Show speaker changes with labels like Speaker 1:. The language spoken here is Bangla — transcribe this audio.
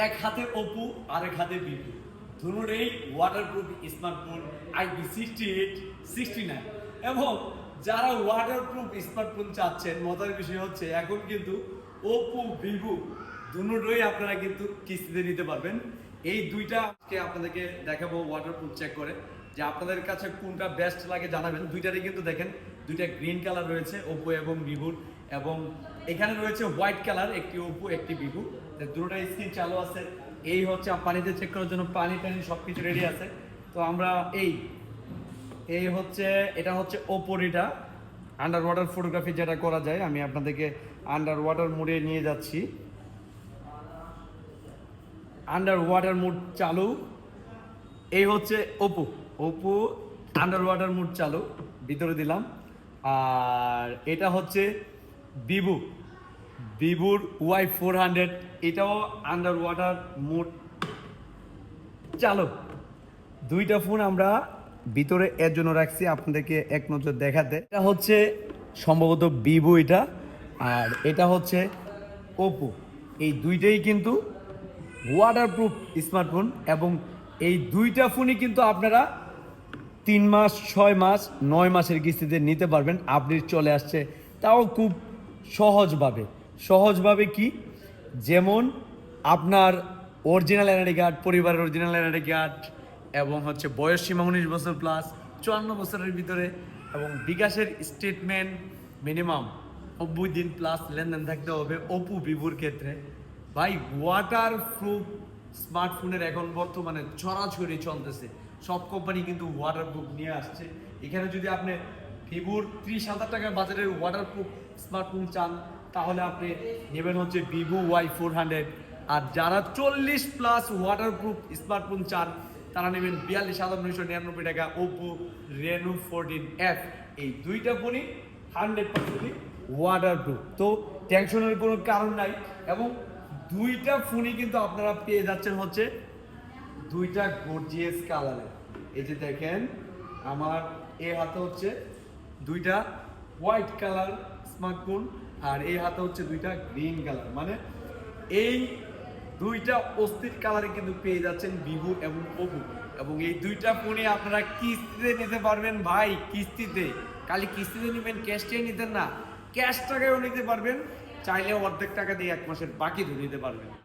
Speaker 1: এক হাতে ওপো আরেক হাতে ভিভো, দুটোই ওয়াটারপ্রুফ স্মার্টফোন IP68-69। এবং যারা ওয়াটারপ্রুফ স্মার্টফোন চাচ্ছেন, মজার বিষয় হচ্ছে এখন কিন্তু ওপো ভিভো দুটোই আপনারা কিন্তু কিস্তিতে নিতে পারবেন। এই দুইটা আজকে আপনাদেরকে দেখাবো ওয়াটারপ্রুফ চেক করে, যে আপনাদের কাছে কোনটা বেস্ট লাগে জানাবেন। দুইটারই কিন্তু দেখেন দুইটা গ্রিন কালার রয়েছে ওপো এবং ভিভোর, এবং এখানে রয়েছে হোয়াইট কালার, একটি ওপো একটি ভিভো, দুটোটাই স্ক্রিন চালু আছে। এই হচ্ছে পানিতে চেক করার জন্য পানি টানি সব কিছু রেডি আছে। তো আমরা এই হচ্ছে এটা হচ্ছে ওপোর, এটা আন্ডার ওয়াটার ফটোগ্রাফি যেটা করা যায়, আমি আপনাদেরকে আন্ডার ওয়াটার মোডে নিয়ে যাচ্ছি। আন্ডার ওয়াটার মোড চালু। এই হচ্ছে ওপো আন্ডার ওয়াটার মোড চালু, ভিতরে দিলাম। আর এটা হচ্ছে ভিভোর Y400, এটাও আন্ডার ওয়াটার মোড চালু। দুইটা ফোন আমরা ভিতরে এর জন্য রাখছি আপনাদেরকে এক নজর দেখাতে। এটা হচ্ছে সম্ভবত ভিভো এটা, আর এটা হচ্ছে ওপো। এই দুইটাই কিন্তু ওয়াটারপ্রুফ স্মার্টফোন, এবং এই দুইটা ফোনই কিন্তু আপনারা 3 মাস 6 মাস 9 মাসের কিস্তিতে নিতে পারবেন। আপডেট চলে আসছে, তাও খুব সহজভাবে কি, যেমন আপনার অরিজিনাল এনআইডি কার্ড, পরিবারের অরিজিনাল এনআইডি কার্ড, এবং হচ্ছে বয়স সীমা 19 বছর প্লাস 54 বছরের ভিতরে, এবং বিকাশের স্টেটমেন্ট মিনিমাম 90 দিন প্লাস লেনদেন থাকতে হবে ওপো ভিভোর ক্ষেত্রে। ভাই ওয়াটার প্রুফ স্মার্টফোনের এখন বর্তমানে ছড়াছড়ি চলতেছে, সব কোম্পানি কিন্তু ওয়াটার প্রুফ নিয়ে আসছে। এখানে যদি আপনি ভিভোর 30,000 টাকার বাজারের ওয়াটার প্রুফ স্মার্টফোন চান, তাহলে আপনি নেবেন হচ্ছে ভিভো Y400। আর যারা 40 প্লাস ওয়াটার প্রুফ স্মার্টফোন চান, তারা নেবেন 42,999 টাকা ওপো রেনো 14F। এই দুইটা ফোনই 100% ওয়াটার প্রুফ, তো টেনশনের কোনো কারণ নাই। এবং দুইটা ফোনই কিন্তু আপনারা পেয়ে যাচ্ছেন হচ্ছে দুইটা গর্জিয়াস কালারে। এই যে দেখেন আমার এই হাতে হচ্ছে দুইটা হোয়াইট কালার স্মার্টফোন, আর এই হাতে হচ্ছে দুইটা গ্রিন কালার। মানে এই দুইটা অস্থির কালারে কিন্তু পেয়ে যাচ্ছেন ভিভো এবং ওপো। এবং এই দুইটা ফোনে আপনারা কিস্তিতে নিতে পারবেন ভাই, কিস্তিতে। খালি কিস্তিতে নেবেন, ক্যাশটাই নিতেন না, ক্যাশ টাকায়ও নিতে পারবেন, চাইলে অর্ধেক টাকা দিয়ে 1 মাসের বাকি ধরে নিতে পারবেন।